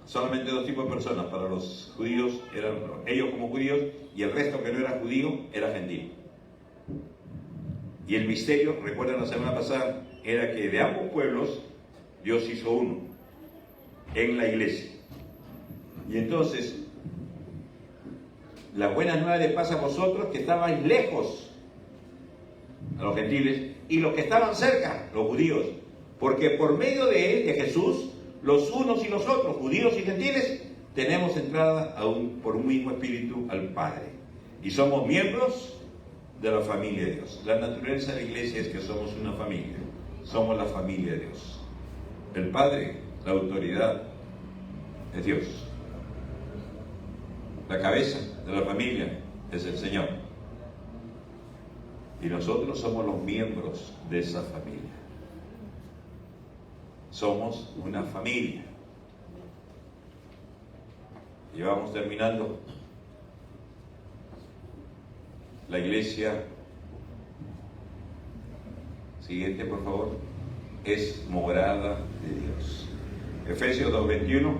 Solamente 2 tipos de personas. Para los judíos eran ellos como judíos y el resto que no era judío era gentil. Y el misterio, recuerden la semana pasada, era que de ambos pueblos Dios hizo uno en la iglesia. Y entonces, la buena nueva de paz a vosotros que estabais lejos, a los gentiles, y los que estaban cerca, los judíos, porque por medio de él, de Jesús, los unos y los otros, judíos y gentiles, tenemos entrada por un mismo espíritu al Padre. Y somos miembros de la familia de Dios. La naturaleza de la iglesia es que somos una familia. Somos la familia de Dios. El Padre, la autoridad, es Dios. La cabeza de la familia es el Señor. Y nosotros somos los miembros de esa familia. Somos una familia. Y vamos terminando. La iglesia, siguiente por favor, es morada de Dios. Efesios 2:21,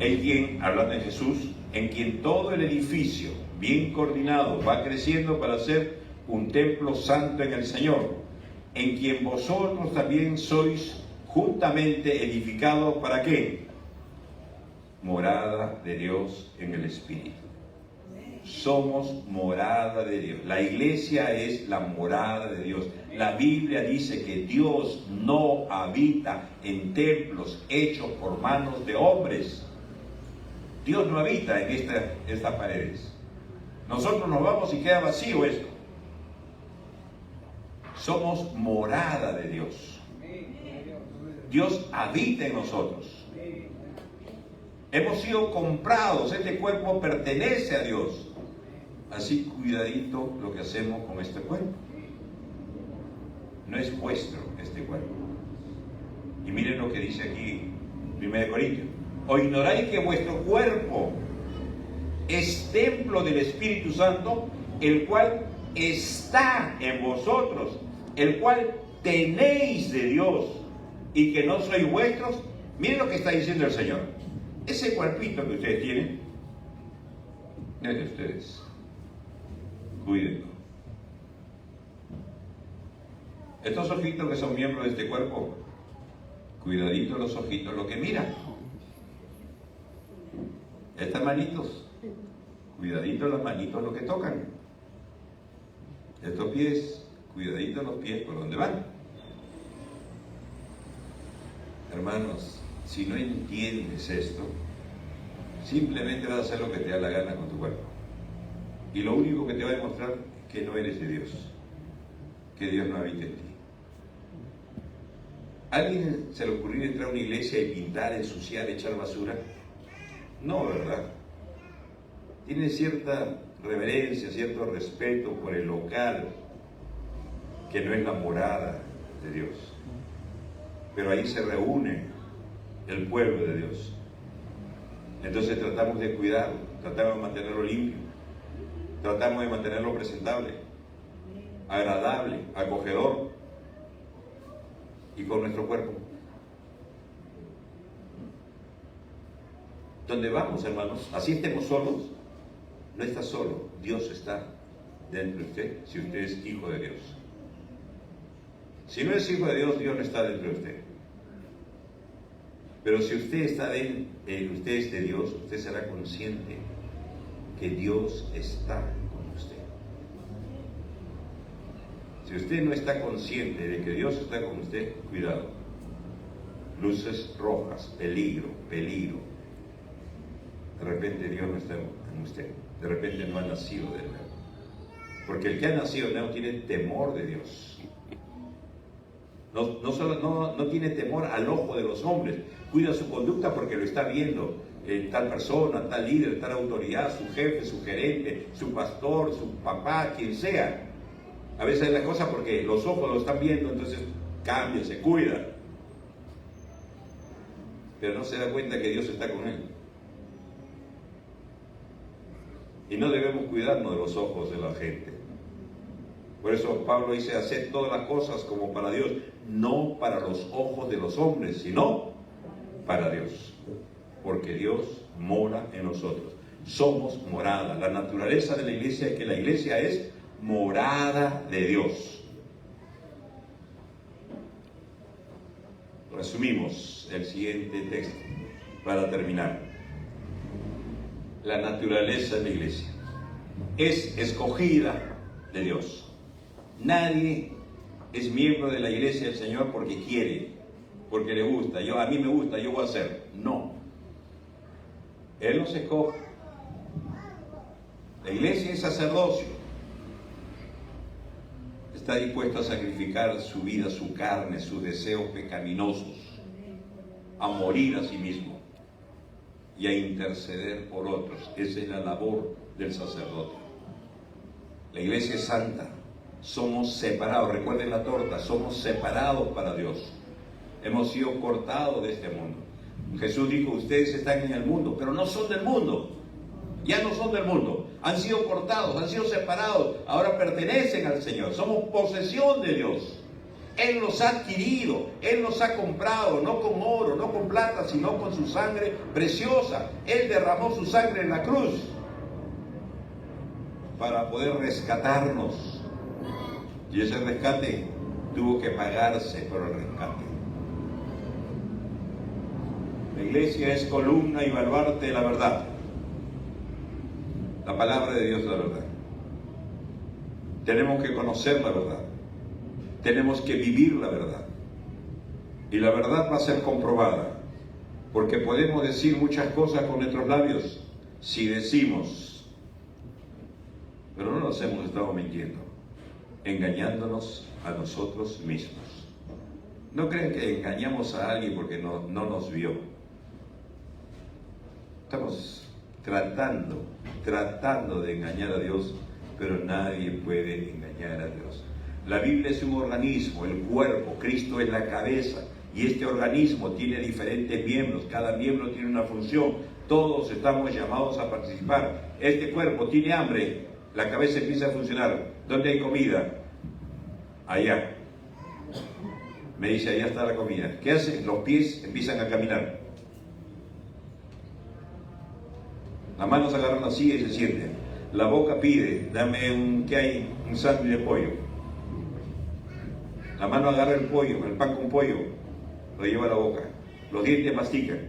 en quien, hablando de Jesús, en quien todo el edificio, bien coordinado, va creciendo para ser un templo santo en el Señor, en quien vosotros también sois juntamente edificados, ¿para qué? Morada de Dios en el Espíritu. Somos morada de Dios. La iglesia es la morada de Dios. La Biblia dice que Dios no habita en templos hechos por manos de hombres. Dios no habita en estas paredes. Nosotros nos vamos y queda vacío esto. Somos morada de Dios. Dios habita en nosotros. Hemos sido comprados. Este cuerpo pertenece a Dios. Así cuidadito lo que hacemos con este cuerpo. No es vuestro este cuerpo. Y miren lo que dice aquí 1 Corintios. ¿O ignoráis que vuestro cuerpo es templo del Espíritu Santo, el cual está en vosotros, el cual tenéis de Dios, y que no sois vuestros? Miren lo que está diciendo el Señor. Ese cuerpito que ustedes tienen es de ustedes. Cuídenlo. Estos ojitos que son miembros de este cuerpo, cuidadito los ojitos, lo que miran. Estas manitos, cuidadito las manitos, lo que tocan. Estos pies, cuidadito los pies, por donde van. Hermanos, si no entiendes esto, simplemente vas a hacer lo que te da la gana con tu cuerpo. Y lo único que te va a demostrar es que no eres de Dios, que Dios no habita en ti. ¿A alguien se le ocurrió entrar a una iglesia y pintar, ensuciar, echar basura? No, ¿verdad? Tiene cierta reverencia, cierto respeto por el local, que no es la morada de Dios. Pero ahí se reúne el pueblo de Dios. Entonces tratamos de cuidarlo, tratamos de mantenerlo limpio, tratamos de mantenerlo presentable, agradable, acogedor. Y con nuestro cuerpo, donde vamos, hermanos, así estemos solos, no está solo, Dios está dentro de usted, si usted es hijo de Dios. Si no es hijo de Dios, Dios no está dentro de usted. Pero si usted está usted es de Dios, usted será consciente que Dios está con usted. Si usted no está consciente de que Dios está con usted, cuidado. Luces rojas, peligro, peligro. De repente Dios no está en usted. De repente no ha nacido de nuevo. Porque el que ha nacido de nuevo tiene temor de Dios. No tiene temor al ojo de los hombres. Cuida su conducta porque lo está viendo tal persona, tal líder, tal autoridad, su jefe, su gerente, su pastor, su papá, quien sea. A veces es la cosa porque los ojos lo están viendo, entonces cambia, se cuida. Pero no se da cuenta que Dios está con él. Y no debemos cuidarnos de los ojos de la gente. Por eso Pablo dice, haced todas las cosas como para Dios, no para los ojos de los hombres, sino para Dios. Porque Dios mora en nosotros. Somos morada. La naturaleza de la iglesia es que la iglesia es morada de Dios. Resumimos el siguiente texto para terminar. La naturaleza de la iglesia es escogida de Dios. Nadie es miembro de la iglesia del Señor porque quiere, porque le gusta. A mí me gusta, yo voy a hacer. No. Él nos escoge. La iglesia es sacerdocio. Está dispuesto a sacrificar su vida, su carne, sus deseos pecaminosos, a morir a sí mismo y a interceder por otros. Esa es la labor del sacerdote. La iglesia es santa. Somos separados. Recuerden la torta. Somos separados para Dios. Hemos sido cortados de este mundo. Jesús dijo, ustedes están en el mundo, pero no son del mundo. Ya no son del mundo. Han sido cortados, han sido separados. Ahora pertenecen al Señor. Somos posesión de Dios. Él nos ha adquirido, Él nos ha comprado, no con oro, no con plata, sino con su sangre preciosa. Él derramó su sangre en la cruz para poder rescatarnos. Y ese rescate tuvo que pagarse por el rescate. La iglesia es columna y baluarte de la verdad. La palabra de Dios es la verdad. Tenemos que conocer la verdad. Tenemos que vivir la verdad. Y la verdad va a ser comprobada. Porque podemos decir muchas cosas con nuestros labios si decimos, pero no nos hemos estado mintiendo, engañándonos a nosotros mismos. No crean que engañamos a alguien porque no nos vio. Estamos tratando de engañar a Dios, pero nadie puede engañar a Dios. La Biblia es un organismo, el cuerpo, Cristo es la cabeza, y este organismo tiene diferentes miembros, cada miembro tiene una función, todos estamos llamados a participar. Este cuerpo tiene hambre, la cabeza empieza a funcionar. ¿Dónde hay comida? Allá. Me dice, allá está la comida. ¿Qué hace? Los pies empiezan a caminar. Las manos agarran la silla y se sienten. La boca pide, dame ¿qué hay? Un sándwich de pollo. La mano agarra el pollo, el pan con pollo, lo lleva a la boca. Los dientes mastican.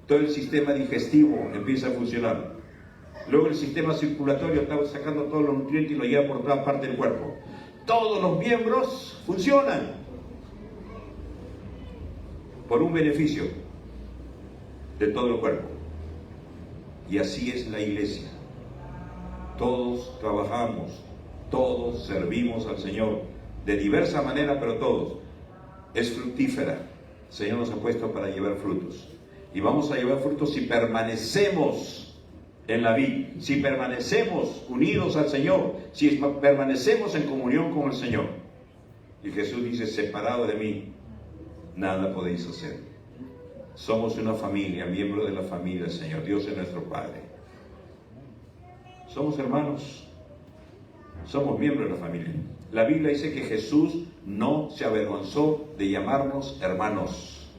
Todo el sistema digestivo empieza a funcionar. Luego el sistema circulatorio está sacando todos los nutrientes y lo lleva por toda parte del cuerpo. Todos los miembros funcionan por un beneficio de todo el cuerpo. Y así es la iglesia. Todos trabajamos, todos servimos al Señor de diversa manera, pero todos. Es fructífera. El Señor nos ha puesto para llevar frutos. Y vamos a llevar frutos si permanecemos en la vid, si permanecemos unidos al Señor, si permanecemos en comunión con el Señor. Y Jesús dice, separado de mí, nada podéis hacer. Somos una familia, miembro de la familia del Señor. Dios es nuestro Padre. Somos hermanos. Somos miembros de la familia. La Biblia dice que Jesús no se avergonzó de llamarnos hermanos.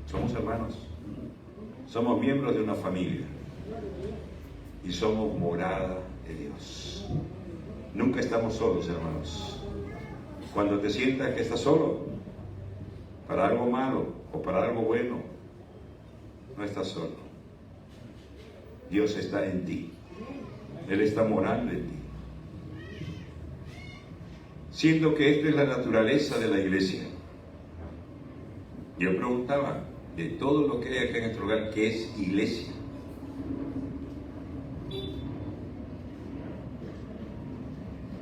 Somos hermanos. Somos miembros de una familia. Y somos morada de Dios. Nunca estamos solos, hermanos. Cuando te sientas que estás solo, para algo malo o para algo bueno, no estás solo. Dios está en ti. Él está morando en ti. Siendo que esto es la naturaleza de la iglesia. Yo preguntaba, de todo lo que hay acá en nuestro lugar, ¿qué es iglesia?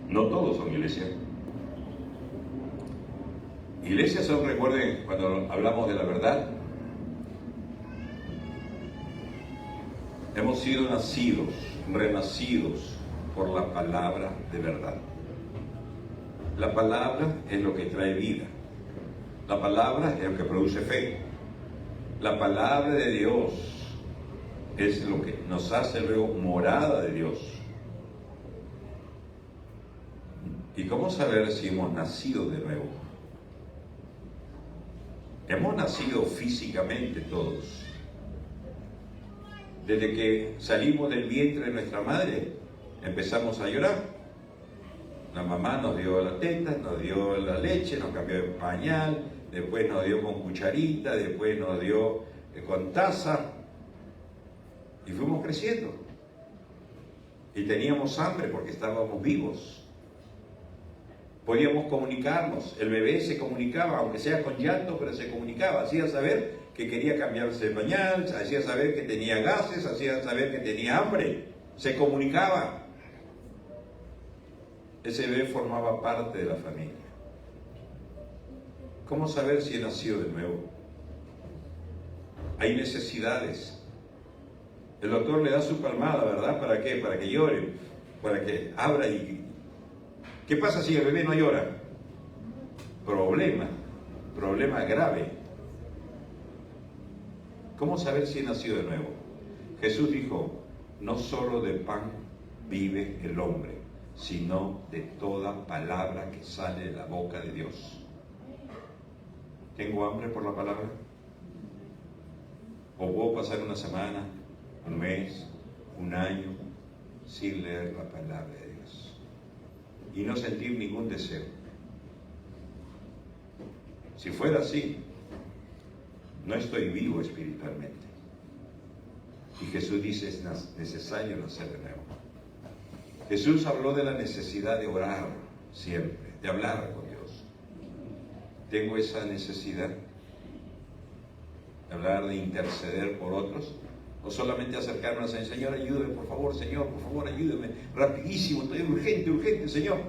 No todos son iglesia. Iglesias son, recuerden, cuando hablamos de la verdad, hemos sido nacidos, renacidos por la palabra de verdad. La palabra es lo que trae vida. La palabra es lo que produce fe. La palabra de Dios es lo que nos hace luego morada de Dios. ¿Y cómo saber si hemos nacido de nuevo? Hemos nacido físicamente todos. Desde que salimos del vientre de nuestra madre, empezamos a llorar. La mamá nos dio la teta, nos dio la leche, nos cambió de pañal, después nos dio con cucharita, después nos dio con taza. Y fuimos creciendo. Y teníamos hambre porque estábamos vivos. Podíamos comunicarnos. El bebé se comunicaba, aunque sea con llanto, pero se comunicaba. Hacía saber que quería cambiarse el pañal, hacía saber que tenía gases, hacía saber que tenía hambre. Se comunicaba. Ese bebé formaba parte de la familia. ¿Cómo saber si he nacido de nuevo? Hay necesidades. El doctor le da su palmada, ¿verdad? ¿Para qué? Para que llore, para que abra y... ¿Qué pasa si el bebé no llora? Problema grave. ¿Cómo saber si he nacido de nuevo? Jesús dijo, no solo de pan vive el hombre, sino de toda palabra que sale de la boca de Dios. ¿Tengo hambre por la palabra? ¿O puedo pasar una semana, un mes, un año sin leer la palabra de Dios y no sentir ningún deseo? Si fuera así, no estoy vivo espiritualmente. Y Jesús dice, es necesario nacer de nuevo. Jesús habló de la necesidad de orar siempre, de hablar con Dios. Tengo esa necesidad de hablar, de interceder por otros, o solamente acercarme al Señor. Señor, ayúdame, por favor, Señor, por favor, ayúdame, rapidísimo, estoy urgente, Señor.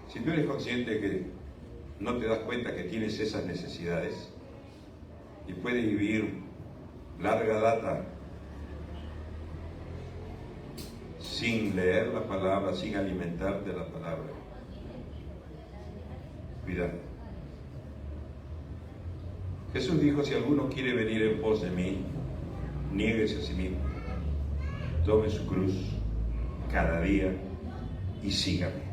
Si tú eres consciente que no te das cuenta que tienes esas necesidades y puedes vivir larga data sin leer la palabra, sin alimentarte la palabra, cuidado. Jesús dijo, si alguno quiere venir en pos de mí, niéguese a sí mismo, tome su cruz cada día y sígame.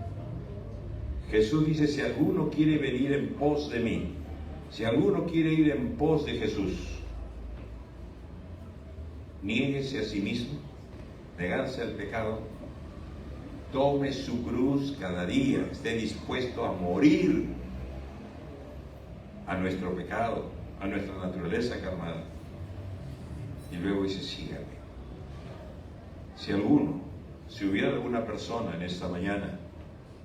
Jesús dice, si alguno quiere venir en pos de mí, si alguno quiere ir en pos de Jesús, niéguese a sí mismo, negarse al pecado, tome su cruz cada día, esté dispuesto a morir a nuestro pecado, a nuestra naturaleza carnal. Y luego dice, sígame. Si hubiera alguna persona en esta mañana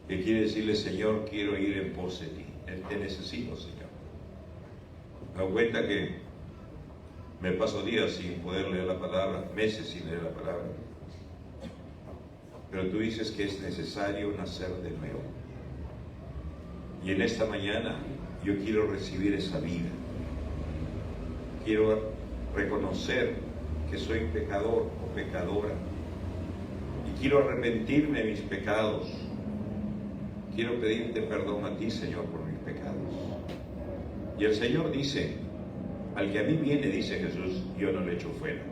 que quiere decirle, Señor, quiero ir en pos de ti, te necesito, Señor. Me doy cuenta que me paso días sin poder leer la palabra, meses sin leer la palabra. Pero tú dices que es necesario nacer de nuevo. Y en esta mañana yo quiero recibir esa vida. Quiero reconocer que soy pecador o pecadora. Y quiero arrepentirme de mis pecados. Quiero pedirte perdón a ti, Señor, por mis pecados. Y el Señor dice, al que a mí viene, dice Jesús, yo no le echo fuera.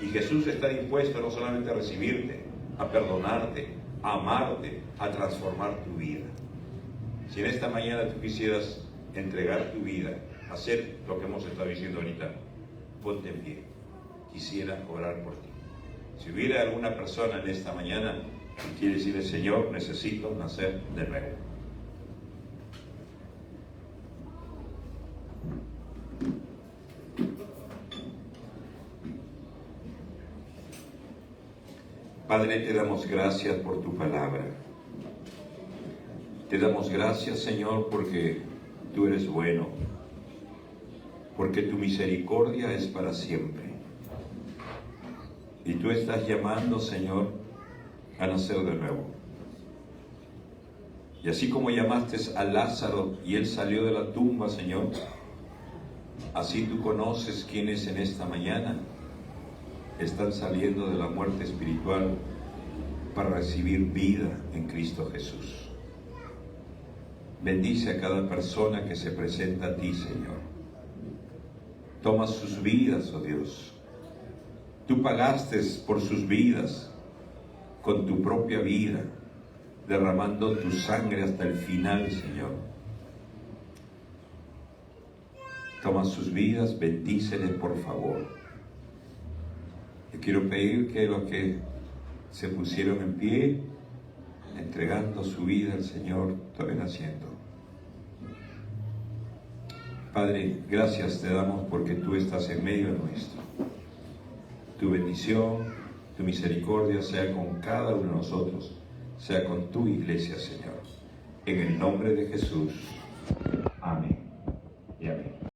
Y Jesús está dispuesto no solamente a recibirte, a perdonarte, a amarte, a transformar tu vida. Si en esta mañana tú quisieras entregar tu vida, hacer lo que hemos estado diciendo ahorita, ponte en pie. Quisiera orar por ti. Si hubiera alguna persona en esta mañana que quiere decirle, Señor, necesito nacer de nuevo. Padre, te damos gracias por tu palabra. Te damos gracias, Señor, porque tú eres bueno, porque tu misericordia es para siempre. Y tú estás llamando, Señor, a nacer de nuevo. Y así como llamaste a Lázaro y él salió de la tumba, Señor, así tú conoces quienes en esta mañana están saliendo de la muerte espiritual para recibir vida en Cristo Jesús. Bendice a cada persona que se presenta a ti, Señor. Toma sus vidas, oh Dios. Tú pagaste por sus vidas con tu propia vida, derramando tu sangre hasta el final, Señor. Toma sus vidas, bendíceles, por favor. Yo quiero pedir que los que se pusieron en pie, entregando su vida al Señor, tomen asiento. Padre, gracias te damos porque tú estás en medio nuestro. Tu bendición, tu misericordia sea con cada uno de nosotros, sea con tu iglesia, Señor. En el nombre de Jesús. Amén.